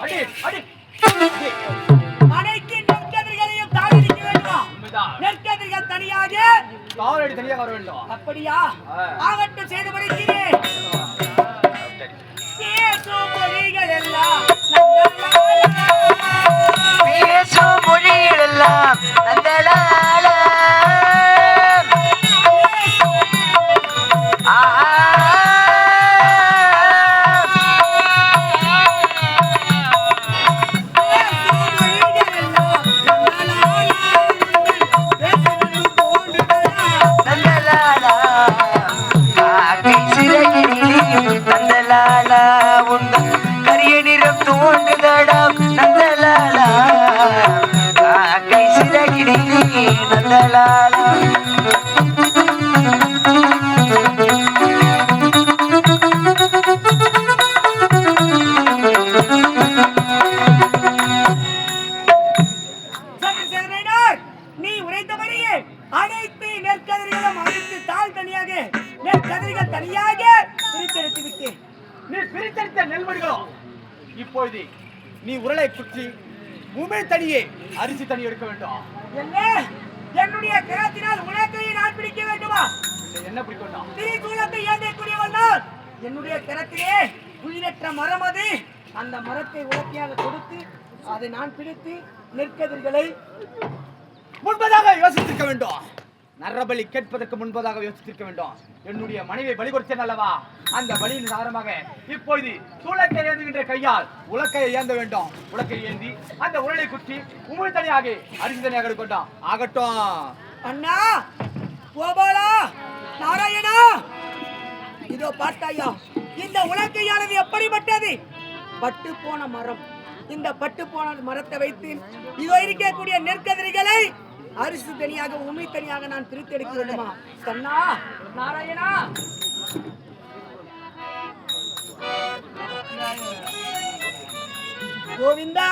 அடி அடி அனைத்து நெற்கதிர்களையும் தாண்டி நிற்க வேண்டுமா? நெற்கதிர்கள் தனியாக காவலடி தனியாக வர வேண்டும். அப்படியா? ஆகட்டும், செய்து முடிக்கிறேன். பேசும் மொழிகள் எல்லாம் பேசும் மொழிகள் எல்லாம் நந்தலால கரிய நிறம் தோன்றுதடா நந்தலாலா காக்கை சிறகிரி நந்தலாலா நீ உரைத்தபடியே அனைத்து நெற்கதிர்களும் அனைத்து தாழ் தனியாக நெற்கதிர்கள் தனியாக பிரித்தெடுத்து விட்டேன். நீ பிரித்தெடுத்த நெல்மணிகளோ இப்பொழுது நீ உருளை குற்றி உமை தனியே அரிசி தனி எடுக்க வேண்டும். என்ன? என்னுடைய கரத்தினால் உலக்கையை நான் பிடிக்க வேண்டுமா? என்ன பிடிக்க வேண்டும்? திரிசூலத்தை ஏந்தக்கூடியவன் நான். என்னுடைய கரத்திலே உயிரற்ற மரம் அது. அந்த மரத்தை உலக்கையாக கொடுத்து அதை நான் பிடித்து நெற்கதிர்களை முன்பதாக யோசித்திருக்க வேண்டும். நரபலி கேட்பதற்கு முன்பதாக யோசித்திருக்க வேண்டும். என்னுடைய மனைவியை பலி கொடுத்தேன் அல்லவா? அந்த பலியின் காரணமாக இப்பொழுது சூளத்தை ஏந்துகின்ற கையால் உலக்கையை ஏந்த வேண்டும். உலக்கை ஏந்தி அந்த உருளை குற்றி உமிழ் தனியாக அரிசி தனியாக எடுக்கட்டும். ஆகட்டும். அண்ணா, கோபாலா, நாராயணா, இதோ பார்த்தாயா, இந்த உலக்கையானது எப்படிப்பட்டது? பட்டு போன மரம். இந்த பட்டு போன மரத்தை வைத்து இதோ இருக்கக்கூடிய நெற்கதிரிகளை அரிசி தனியாக உமி தனியாக நான் பிரித்து எடுக்க வேண்டுமா? கண்ணா, நாராயணா, கோவிந்தா,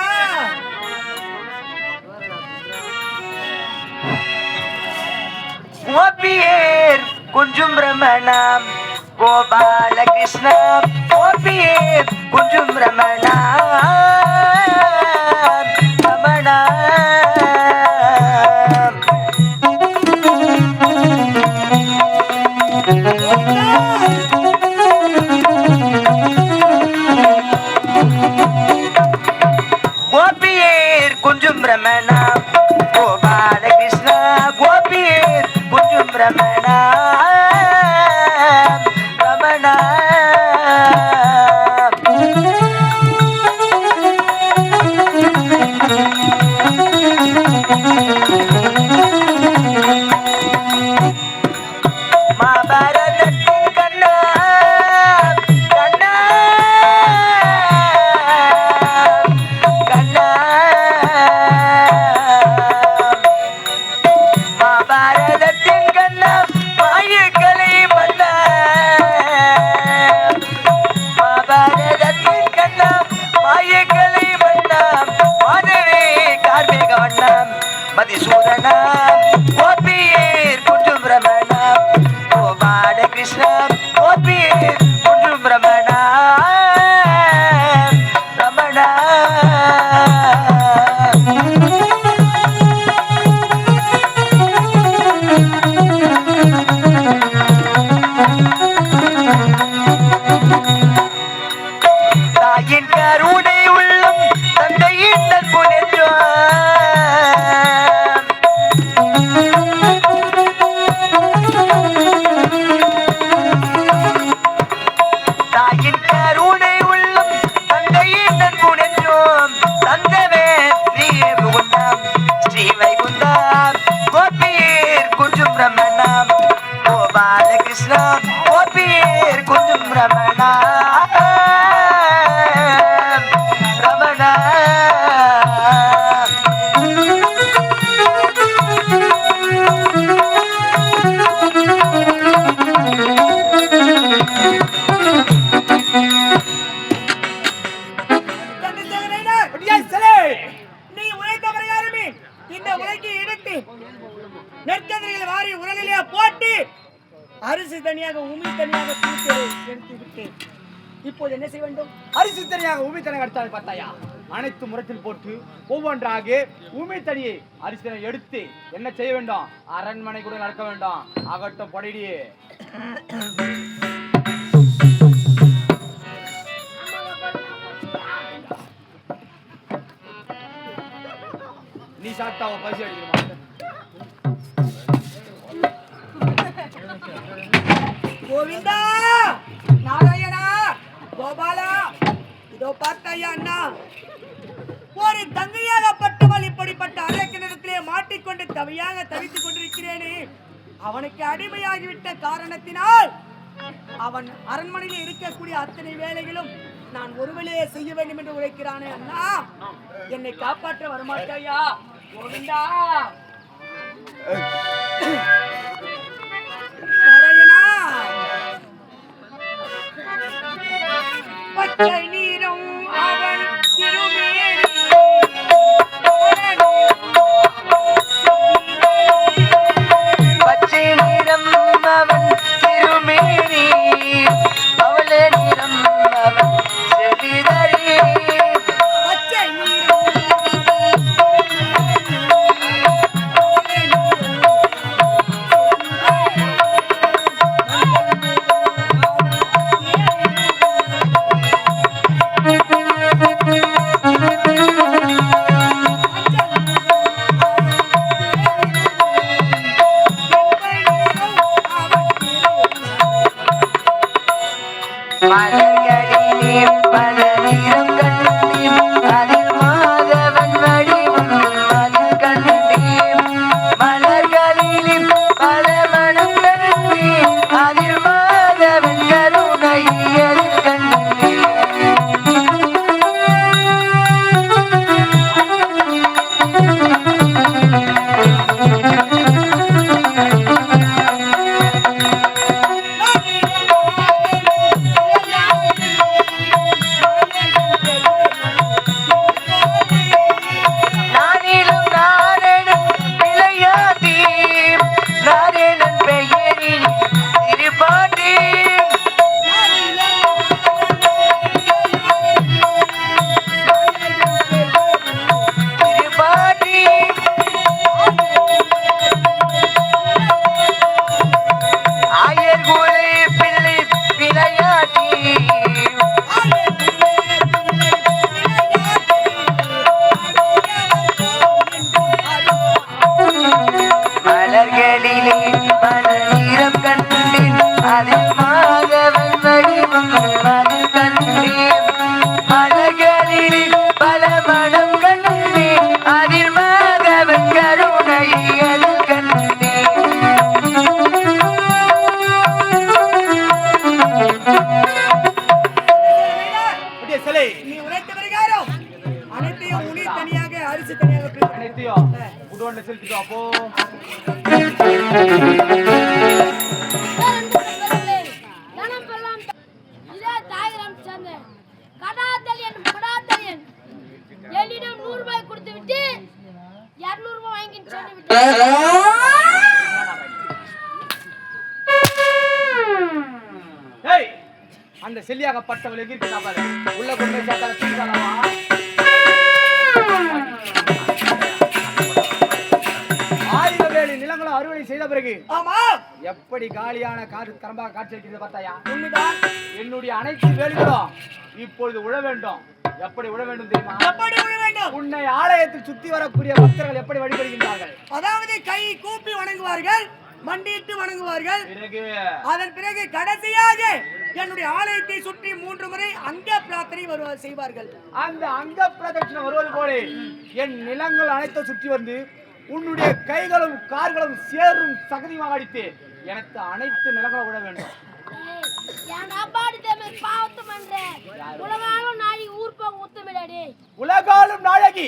கோபியேர் குஞ்சும் ரமணாம் கோபால கிருஷ்ணா கோபியேர் குஞ்சும் ரமணா ரமணா கோபியேர் குஞ்சும் ரமணா கோபால கிருஷ்ணா கோபியேர் குஞ்சும் ரமணா ரமணா மகாபாரதத்தின் கண்ணா கண்ணா கண்ணா மகாபாரதத்தின் கண்ணா மாயக்கலை மன்னா மகாபாரதத்தின் கண்ணா மாயக்கலை மன்னா மாதவே கார்மேக வண்ணா மதிசூதனா கோபியேர் குஞ்சும் ரமணா கோபால கிருஷ்ணா கோபியேர் குஞ்சும் ரமணா ரமணா தாயின் கருணை உள்ளம் தந்தையின் நட்பு நெஞ்சம் தாயின் கருணை உள்ளம் தந்தையின் நட்பு நெஞ்சம் தந்தவே நீயே முகுந்தாம் ஸ்ரீ வைகுந்தாம் கோபியேர் குஞ்சும் ரமணாம் கோபால கிருஷ்ணா கோபியேர் குஞ்சும் ரமணா ரமணா நீ உழைத்த பிரகாரமே இந்த உலக்கை எடுத்து நெற்கதிரிகளை வாரி உரலிலே போட்டு அரிசி தனியாக உமி தனியாக பிரித்து எடுத்து விட்டேன். இப்போது என்ன செய்ய வேண்டும்? அரிசி தனியாக உமி தனியாக எடுத்தால் பார்த்தாயா? அனைத்து முரத்தில் போட்டு ஒவ்வொன்றாக உமி தனியை அரிசனை எடுத்து என்ன செய்ய வேண்டும்? அரண்மனை கூட நடக்க வேண்டும். ஆகட்டும் பொடிடி. நீ சாப்பிட்டா பசி அடிக்கணுமா? கோவிந்தா, நாராயணா, கோபாலா, இதோ பார்த்தாயா அண்ணா, ஒரு தங்கையாகப்பட்டவள் இப்படிப்பட்ட அரைக்கிணத்திலே மாட்டிக்கொண்டு தவியாக தவித்துக் கொண்டிருக்கிறேனே, அவனுக்கு அடிமையாகிவிட்ட காரணத்தினால் அவன் அரண்மனையில் இருக்கக்கூடிய அத்தனை வேலைகளும் நான் ஒருவளையே செய்ய வேண்டும் என்று உரைக்கிறானே அண்ணா, என்னை காப்பாற்ற வரமாட்டாயா? கோவிந்தா, நாராயணா, பச்சை நீரும் அவன் திருமேனி, பச்சை நிறம் அவன் திருமேனி, அவளே நிறம் அவன் செவிதறி. பச்சை நீரும் மலர்களிலே பல நிறம் கண்டேன், அதில் மாதவன் வடிவம் அது கண்டேன். மலர்களிலே பல மனம் கண்டேன், அதில் மாதவன் கருணை அது கண்டேன். நானிலும் நாரணன் விளையாடி, நாரணன் பெயரில் திருப்பாட்டி. திருப்பாட்டி ஆயர் குலை பிள்ளை விளையாட்டி. மலர்களிலே பல நிறம் கண்டேன், அதில் மாதவன் வடிவம் அது கண்டேன். மலர்களிலே பல மனம் கண்டேன், அதில் மாதவன் கருணை அது கண்டேன். அப்படியே சிலை நீ உரைத்த பிரகாரம் அனைத்தையும் உனி தனியாக அரிசி தனியாக பிரித்து அனைத்தையும் உடனே செலுத்திட்டோம். அப்போ என்னிடம் 100 ரூபாய் கொடுத்து விட்டு 200 ரூபாய் வாங்கிட்டு சென்று விட்டேன். ஏய், அந்த செல்லியாகப்பட்டவள் எங்க இருக்கா பாரு. உள்ள கொண்டு போய் சேர்த்தால தூக்கிட்டாலாமா? ஆயிரம் வேலி நிலங்களும் அறுவடை செய்த பிறகு ஆமா எப்படி காலியான கரம்பாக காட்சி அளிக்கிறது பார்த்தாயா? உண்மைதான். என்னுடைய அனைத்து வேலைகளும் இப்பொழுது உழ வேண்டும். எப்படி உழ வேண்டும் தெரியுமா? எப்படி உழ வேண்டும்? உன்னை ஆலயத்தில் சுத்தி வரக்கூடிய பக்தர்கள் எப்படி வழிபடுகின்றார்கள்? அதாவது கை கூப்பி வணங்குவார்கள், மண்டியிட்டு வணங்குவார்கள். பிறகு அதன் பிறகு கடைசியாக என்னுடைய ஆலயத்தை சுற்றி 3 முறை அங்க பிரார்த்தனை செய்வார்கள். அந்த அங்க பிரதட்சணம் வருவது போல என் நிலங்கள் அனைத்தும் சுற்றி வந்து உன்னுடைய கைகளும் கார்களும் சேரும் சகதியுமாக அடித்து எனக்கு அனைத்து நிலங்களும் விட வேண்டும். உலகாலும் நாயகி,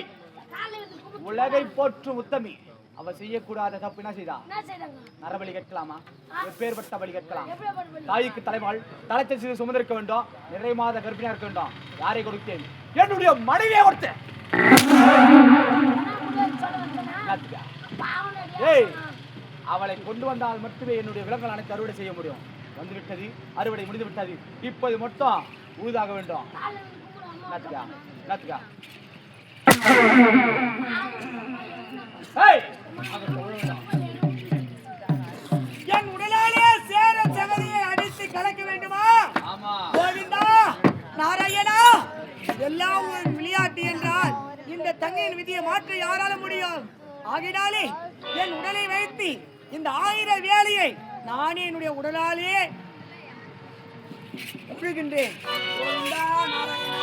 உலகை போற்றும் உத்தமி, அவ செய்யக்கூடாத தப்பு என்ன செய்தா? நரபலி கேட்கலாமா? எப்பேற்பட்ட பலி கேட்கலாம்? தாய்க்கு தலைவாள் தலைச்சை செய்து சுமந்திருக்க வேண்டும், நிறை மாத கர்ப்பிணியா இருக்க வேண்டும். யாரை கொடுத்தேன்? என்னுடைய மனைவியை கொடுத்தேன். ஏய், அவளை கொண்டு வந்தால் மட்டுமே என்னுடைய விலங்குகள் அனைத்து அறுவடை செய்ய முடியும். வந்துவிட்டது, அறுவடை முடிந்து விட்டது. இப்போது மட்டும் ஊதாக வேண்டும். ஏய், என் உடலாலே சேர சகதியை அடித்து கலக்க வேண்டுமா? ஆமா. கோவிந்தா, நாராயணா, எல்லாம் ஒரு விளையாட்டு என்றால் இந்த தங்கையின் விதியை மாற்ற யாரால முடியும்? ஆகினாலே என் உடலை வைத்து இந்த 1000 வேலையை நானே என்னுடைய உடலாலே ஒப்புகின்றேன். கோவிந்தா, நாராயணா.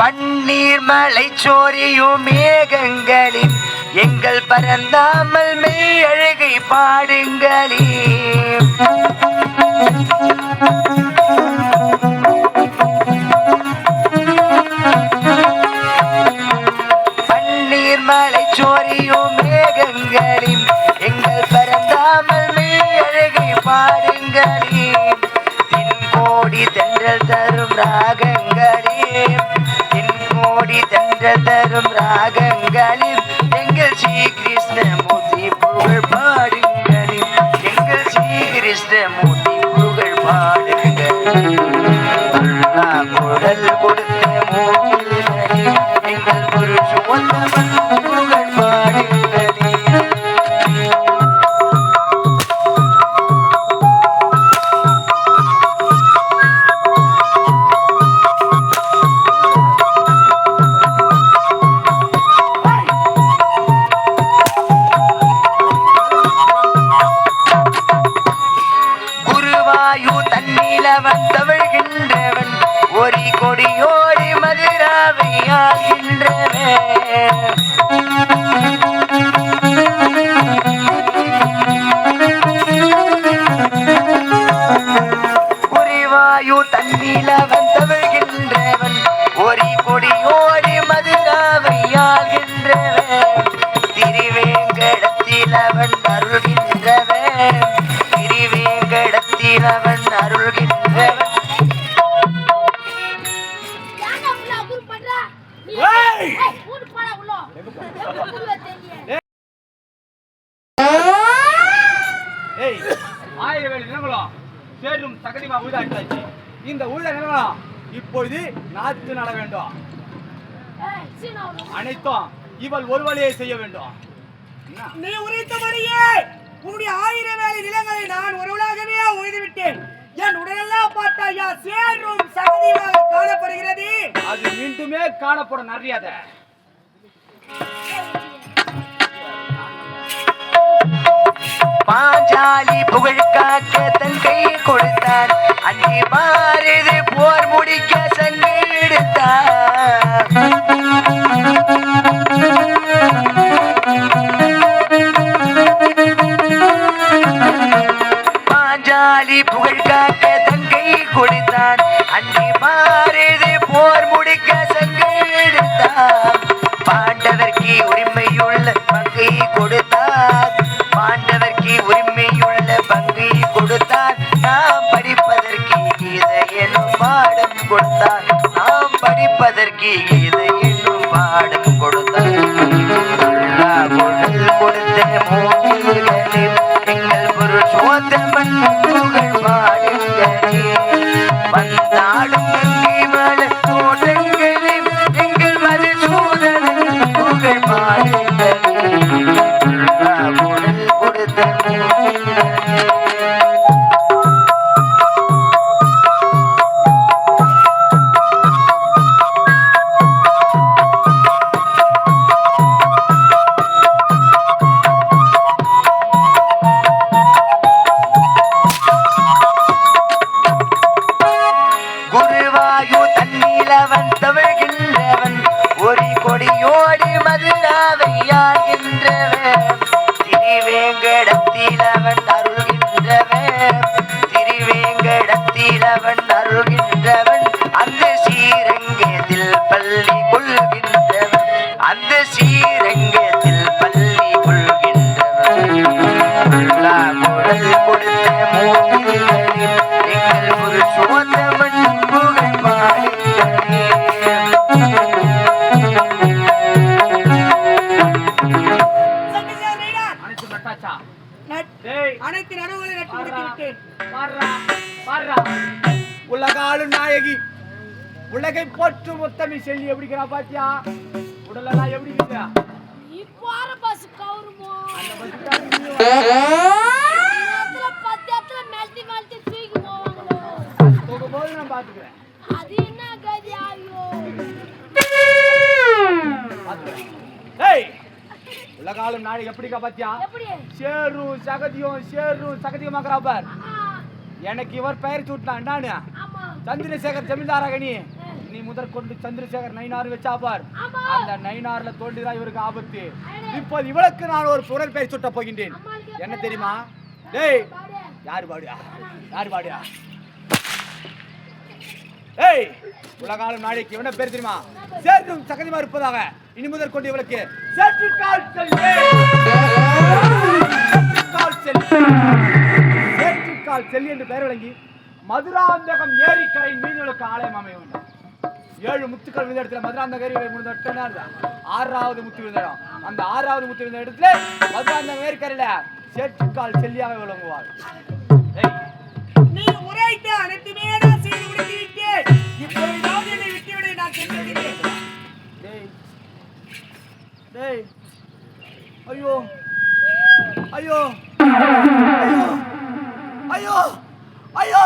பன்னீர் மலை சோரியும் மேகங்களின் எங்கள் பரந்தாமல் மெய் அழகை பாடுங்களே. பன்னீர் மலை சோரியும் மேகங்களின் எங்கள் பரந்தாமல் மெய் அழகை பாடுங்களே. தென்கோடி தென்றல் தரும் ராகங்களே, தென்கோடி தென்றல் தரும் ராகங்களில் எங்கள் ஸ்ரீ கிருஷ்ணமூர்த்தி புகழ் பாடுங்களில், எங்கள் ஸ்ரீ கிருஷ்ணமூர்த்தி புகழ் பாடுங்களில். குரல் கொடுத்த மூர்த்திகளில் எங்கள் புருஷோத்தமன் புகழ் பாடுங்களில். தன்னிலவன் தவழ்கின்றவன் ஒரு கொடியோடி மதுராவை ஆகின்றவன். குறிவாயு தன்னிலவன் தவழ்கின்றவன் ஒரு கொடியோடி மதுராவை ஆகின்றவன். திருவேங்கடத்தில் அவன் அருள்கின்றவன், திருவேங்கடத்தில் அவன் அருள்கின்றவன். ஏன்டா உள்ள ஊர் பண்றா? நீ ஏய்! ஏய், ஊர் போடா உள்ள. எங்க ஊர்ல தெரியல. ஏய், 1000 வேலை நிலங்களும் சேரும் தகுதிமா உழுதாட்டாச்சு. இந்த உள்ள நிலங்களும் இப்பொழுது நாற்று நட வேண்டும். ஏய், சீனா உள்ள. அனைத்தும் இவள் ஒரு வழியை செய்ய வேண்டும். என்ன? நீ உரைத்தபடியே உன்னுடைய 1000 வேலை நிலங்களை நான் ஒருவனாகவே உழுதுவிட்டேன். என் உடலெல்லாம் பார்த்தாயா சேரும் சகதியாக காணப்படுகிறது. அது மீண்டுமே காணப்படும் நறியாத. பாஞ்சாலி புகழ் காக்க தன் கை கொடுத்தான், அங்கே மாறுது போர் முடிக்க சங்கை எடுத்தான். பாஞ்சாலி புகழ் காக்க தன் கை கொடுத்தான், அங்கே மாறுது போர் முடிக்க சங்கை எடுத்தான். பாண்டவர்க்கு உரிமையுள்ள பங்கை கொடுத்தார், பாண்டவர்க்கு உரிமையுள்ள பங்கை கொடுத்தார். நாம் படிப்பதற்கு கீதை என்னும் பாடம் கொடுத்தார், நாம் படிப்பதற்கு கீதை என்னும் பாடம் கொடுத்தார். பொருள் கொடுத்த மூர்த்திகளே, எங்கள் புருஷோத்தமன் புகழ் பாடுங்களே. வந்தாடும் கங்கை மலர் தோட்டங்களே, எங்கள் மதுசூதனன் புகழ் பாடுங்களே. பொருள் கொடுத்த மூர்த்திகளே. குருவாயு தன்னிலவன் தவழ்கின்றவன் ஒரு கொடியோடி மதுராவை ஆகின்றவன். திருவேங்கடத்தில் அவன் அருள்கின்றவன், திருவேங்கடத்தில் அவன் அருள்கின்றவன். அந்த ஸ்ரீரங்கத்தில் பள்ளி கொள்கின்றவன், அந்த ஸ்ரீரங்கத்தில் பள்ளி கொள்கின்றவன். குரல் கொடுத்த மூர்த்திகளில் எங்கள் புருஷோத்தமன் புகழ் பாடுங்களே. சங்கீதா, அனைத்து நட்டாச்சா? டேய் அனைத்து நடுவுகளை நட்டு முடித்து விட்டேன். பாருடா பாருடா உலகாளும் நாயகி உலகை போற்றும் உத்தமி செல்லி எப்படிக்கிறா பாத்தியா? உடலெல்லாம் எப்படி இருக்குதா? இப்போ ஆற பஸ் கவுருமோ அந்த பஸ்ஸுக்காக நீ நேத்துல பத்தியத்துல மெல்டி மெல்டி தூக்கி போவாங்களோ. போகும்போது நான் பாத்துக்கிறேன். அது என்ன கதி ஆயோ? ஏய் உலகாளும் நாயகி எப்படிக்கா பாத்தியா? எப்படி? சேரும் சகதியமாக்குறா பார். எனக்கு இவர் பெயர் சூட்டினான் நானு ஆமா சந்திரசேகர் ஜமீன்தாராக நீ முதற்கொண்டு சந்திரசேகர் நைனார் வச்சா பார். அந்த நைனார்ல தோண்டிதான் இவருக்கு ஆபத்து. இப்போது இவளுக்கு நான் ஒரு புனர் பெயர் சூட்ட போகின்றேன். என்ன தெரியுமா? டேய் யாரு பாடுயா? யாரு பாடுயா? ஏய் உலகாலும் நாளைக்கு என்ன பேர் தெரியுமா? சேற்றும் சகதிமா இருப்பதாக இனி முதல் கொண்டு இவளுக்கு சேற்றுக்கால் செல்லி என்று பெயர் வழங்கி மதுராந்தகம் ஏரிக்கரை மீன்களுக்கு ஆலயம் அமைய வேண்டும். 7 முத்துக்கள் விழுந்த இடத்துல மதுராந்தகம் ஏரி முடிந்த 6வது முத்து விழுந்த இடம். அந்த 6வது முத்து விழுந்த இடத்துல மதுராந்தகம் ஏரிக்கரையில சேற்றுக்கால் செல்லியாக விளங்குவார். நீ உரைத்த அனைத்துமே நான் செய்து முடித்து விட்டேன். இப்பொழுதாவது என்னை விட்டுவிட நான் செல்கிறேன். டேய் ஐயோ ஐயோ ஐயோ ஐயோ ஐயோ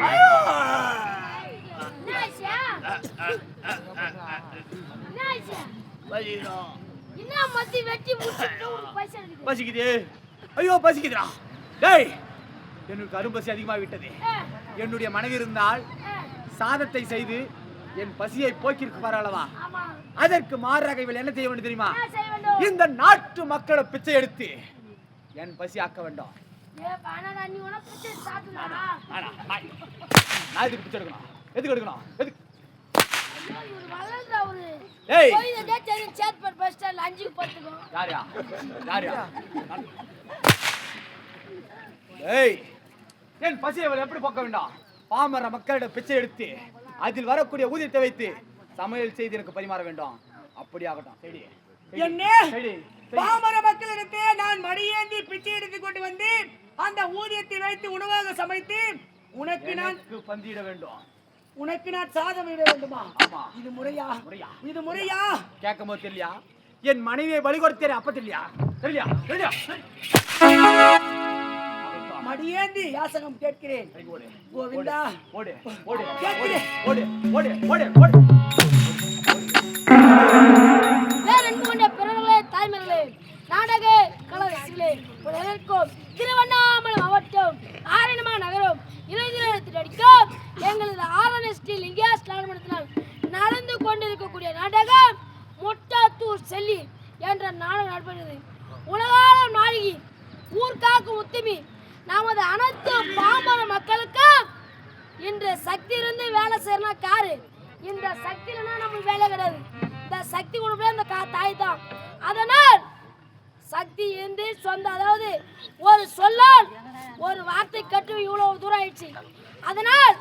ஐயோ என்னாச்சா? என்னாச்சா? என்ன மத்தி வெட்டி முடிச்சிட்டு ஒரு பைசா இருக்குது. பசிக்குது. ஐயோ பசிக்குதுடா. டேய் எனக்கு அரும்பசி அதிகமாக விட்டது. என்னுடைய மனைவி இருந்தால் சாதத்தை செய்து என் பசியை போக்கிருக்கு பாராளவா. ஆமா அதற்கு மாறாக இவள் என்ன செய்ய வேண்டும் தெரியுமா? என்ன செய்ய வேண்டும்? இந்த நாட்டு மக்களை பிச்சை எடுத்து என் பசி ஆக்க வேண்டும். ஏ பானடா நீ உன பிச்சை சாப்பிடலாம். நான் எதுக்கு பிச்சை எடுக்கணும்? எதுக்கு எடுக்கணும்? எதுக்கு? ஐயோ இவரு வளர்றா ஒரு. ஏய் போய் இந்த டேட் சேத்பட் பஸ் ஸ்டாண்ட் 5க்கு போட்டுக்கோ. யாரியா? யாரியா? ஏய் என் பசியை இவள் எப்படி போக்க வேண்டாம்? பாமர மக்களிடம் பிச்சை எடுத்து அதில் வரக்கூடிய ஊதியத்தை வைத்து சமையல் செய்து எனக்கு பரிமாற வேண்டும். அப்படி ஆகட்டும். சரி என்ன பாமர மக்களிடத்தே நான் மடியேந்தி பிச்சை எடுத்து கொண்டு வந்து அந்த ஊதியத்தை வைத்து உணவாக சமைத்து உனக்கு நான் பந்தியிட வேண்டும். உனக்கு நான் சாதம் இட வேண்டுமா? ஆமா. இது முறையா? இது முறையா? கேட்கும் போது தெரியலையா? என் மனைவியை பலி கொடுத்தேன் அப்ப தெரியலையா? தெரியலையா? தெரியலையா? மடியேந்தி யாசகம் கேட்கிறேன். கோவிந்தா ஓடு ஓடு ஓடு ஓடு ஓடு ஓடு ஓடு. வேறென்பு கொண்ட பிறர்களே தாய்மர்களே நாடக கலைஞர்களே உலகிற்கும் திருவண்ணாமலை மாவட்டம் ஆரணமா நகரம் இளைஞர் அடிக்கும் எங்களது ஆர்என்எஸ்டி லிங்கா ஸ்நானமடத்தினால் நடந்து கொண்டிருக்கக்கூடிய நாடகம் முட்டாத்தூர் செல்லி என்ற நாடகம் நடைபெறுகிறது. உலகாலும் நாயகி ஊர்காக்கும் உத்தமி நமது அனைத்து பாமர மக்களுக்கு இன்று சக்தி இருந்து வேலை செய்யறனா காரு. இந்த சக்தி இல்லைன்னா நம்மளுக்கு வேலை கிடையாது. இந்த சக்தி கொடுப்பே அந்த தாய் தான். அதனால் சக்தி இருந்து சொந்த அதாவது ஒரு சொல்லால் ஒரு வார்த்தை கட்டு இவ்வளவு தூரம் ஆயிடுச்சு. அதனால்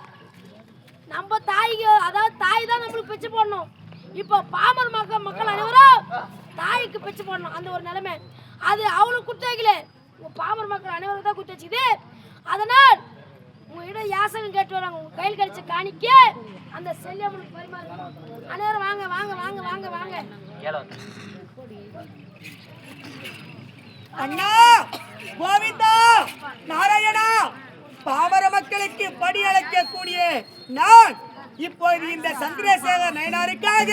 நம்ம தாய்க்கு அதாவது தாய் தான் நம்மளுக்கு பிச்சை போடணும். இப்போ பாமர மக்கள் அனைவரும் தாய்க்கு பிச்சை போடணும். அந்த ஒரு நிலைமை அது அவளுக்கு குத்து வைக்கல, பாமர மக்கள் அனைவரும் தான் குத்து வச்சுக்குது. அதனால் உங்ககிட்ட யாசகம் கேட்டு வராங்க. உங்க கையில் கிடைச்ச காணிக்க அந்த செல்லியம்மனுக்கு பரிமாறுங்க. அனைவரும் வாங்க வாங்க வாங்க வாங்க வாங்க. அண்ணா கோவிந்தா நாராயணா பாமர மக்களுக்கு படி அழைக்கக்கூடிய நான் இப்போது இந்த சந்திரசேகர் நயனாருக்காக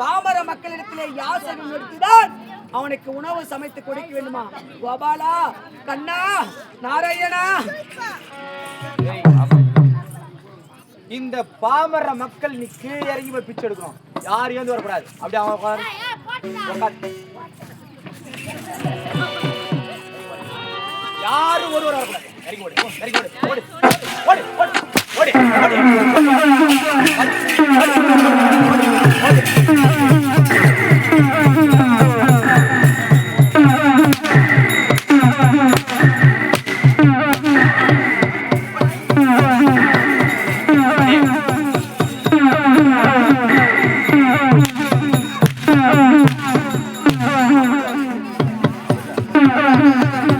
பாமர மக்களிடத்திலே யாசகம் எடுத்துதான் அவனுக்கு உணவு சமைத்து கொடுக்க வேண்டுமா? கோபாலா கண்ணா நாராயணா இந்த பாமர மக்கள் நீ கீழே இறங்கி போய் பிச்சை எடுக்கணும். யாரும் ஏந்து வரக்கூடாது. அப்படியே யாரும் ஒருவர் வரக்கூடாது. இறங்கி ஓடு இறங்கி ஓடு ஓடு ஓடு ஓடு Thank you.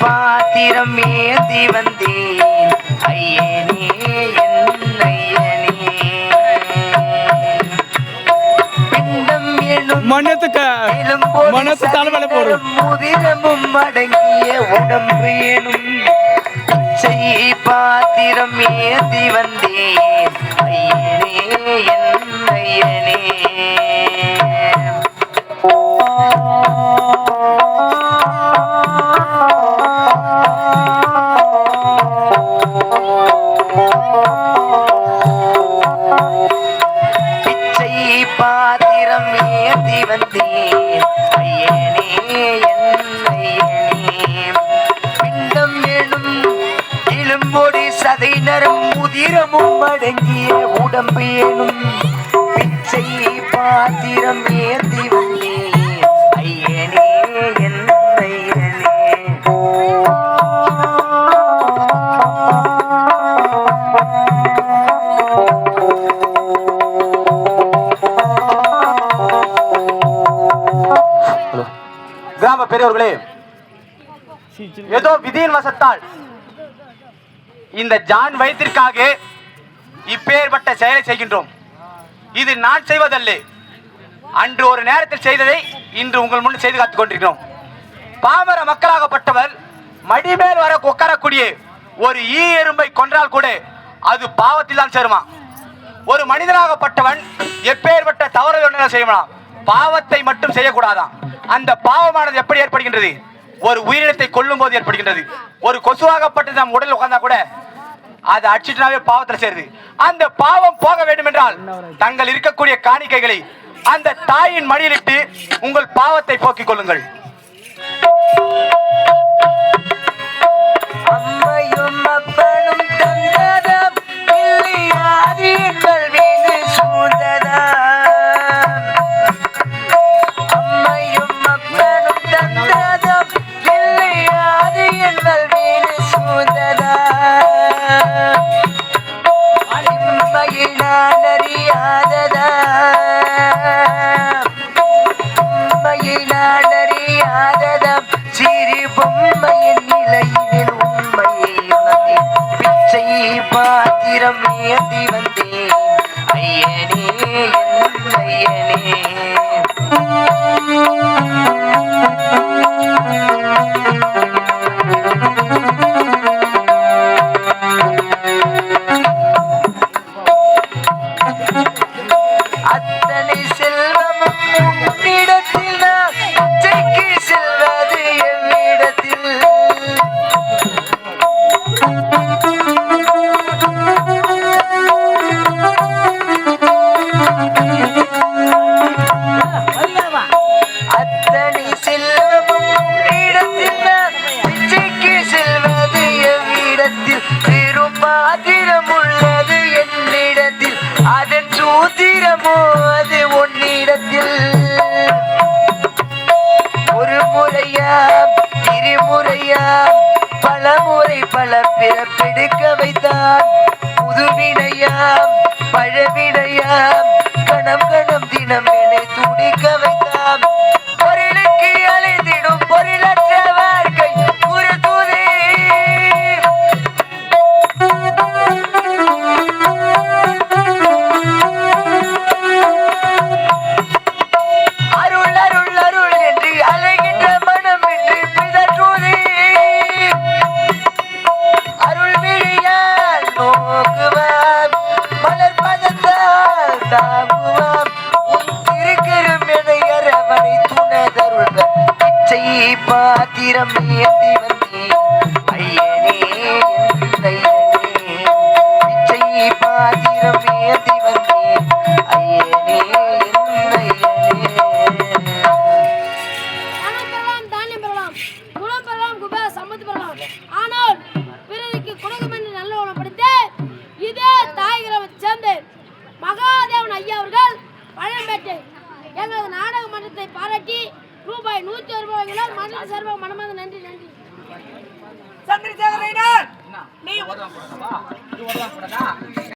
பாத்திரம் ஏந்தி வந்தேன் ஐயனே என் ஐயனே பிண்டம் எனும் மனசு தலைமையில போடும் முதிரமும் அடங்கிய உடம்பு எனும் பிச்சை பாத்திரம் ஏந்தி வந்தேன் ஐயனே என் ஐயனே பிச்சை பாத்திரம் ஏந்தி வந்தேன் ஐயனே என் ஐயனே பிண்டம் எனும் இளம்பொடி சதை நரம் முதிரமும் அடங்கிய உடம்பு எனும் பிச்சை பாத்திரம் ஏந்தி வந்தேன் ஐயனே என் ஐயனே கிராம பெரியவர்களே, ஏதோ விதியின் வசத்தால் இந்த ஜான் வயிற்றிற்காக இப்பேற்பட்ட செயலை செய்கின்றோம். இது நான் செய்வதல்ல, அன்று ஒரு நேரத்தில் செய்ததை இன்று உங்கள் முன் செய்து காத்துக் கொண்டிருக்கிறோம். பாமர மக்களாகப்பட்டவர் மடிமேல் வர உட்காரக்கூடிய ஒரு ஈ எறும்பை கொன்றால் கூட அது பாவத்தில் தான் சேருமா. ஒரு மனிதனாகப்பட்டவன் எப்பேற்பட்ட தவறு ஒன்றை செய்யலாம், பாவத்தை மட்டும் செய்யக்கூடாதான். அந்த பாவமானது எப்படி ஏற்படுகின்றது? ஒரு உயிரினத்தை கொல்லும் போது ஏற்படுகின்றது. ஒரு கொசுவாகப்பட்டு நம் உடல் உட்கார்ந்தா கூட அது அடிச்சுட்டாவே பாவத்தில் சேருது. அந்த பாவம் போக வேண்டும் என்றால் தங்கள் இருக்கக்கூடிய காணிக்கைகளை அந்த தாயின் மடியிலிட்டு உங்கள் பாவத்தை போக்கிக் கொள்ளுங்கள். அம்மையும் அப்பனும் தந்ததம் இல்லையாது எங்கள் வீடு சூழ்ந்ததம். அம்மையும் அப்பனும் தந்ததம் இல்லையாது எங்கள் வீடு சூழ்ந்ததம். உண்மையினால் அறியாததம் உண்மையினால் அறியாததம் சிறு பொம்மையின் நிலையில் உண்மையை உணர்ந்தேன். பிச்சை பாத்திரம் ஏந்தி வந்தேன் ஐயனே என் ஐயனே. அத்தனை செல்வமும் உன்னிடத்தில் நான் பிச்சைக்கு செல்வது எவ்விடத்தில். அத்தனை செல்வமும் உன்னிடத்தில் நான் பிச்சைக்கு செல்வது எவ்விடத்தில். பெரும் பாத்திரம் உள்ளது என்னிடத்தில், அதன் சூத்திரமோ அது உன்னிடத்தில். ஒரு முறையாம் இருமுறையாம் பலமுறை பல பிறப்பெடுக்க வைத்தான். புதுவினையாம் பழவினையாம் கணம் கணம் தினம் என்னை துடிக்க வைத்தான். பொருளுக்கு அலைந்திடும் பொருளற்ற வாழ்க்கை ஒரு தூதே. அருள் அருள் அருள் என்று அலைகின்ற மனம் என்று பிதற்றுவதே. அருள் விழியால் நோக்குவான், மலர் பதத்தால் தாங்குவான். உன் திருக்கரும் என அரவணை துணதருள்வர். பிச்சை பாத்திரம் ஏந்தி வந்தேன் ஐயனே என் ஐயனே. பிச்சை பாத்திரம் ஏந்தி வந்தேன் ஐயனே என் ஐயனே. பணம் பெறலாம், தானியம் பெறலாம், குணம் பெறலாம், குபேர சம்பத்து பெறலாம். ஆனால் பிறருக்கு கொடுக்கும் என்று நல்ல உணப்படுத்து இதே தாய் கிராமத்தை சேர்ந்த மகாதேவன் ஐயா அவர்கள் பழம்பேட்டை எங்களது நாடக மன்றத்தை பாராட்டி ரூபாய் 101 மன்ற சார்பாக மனமார்ந்த நன்றி. சந்திரசேகரன், நீ ஓதலாம் போடா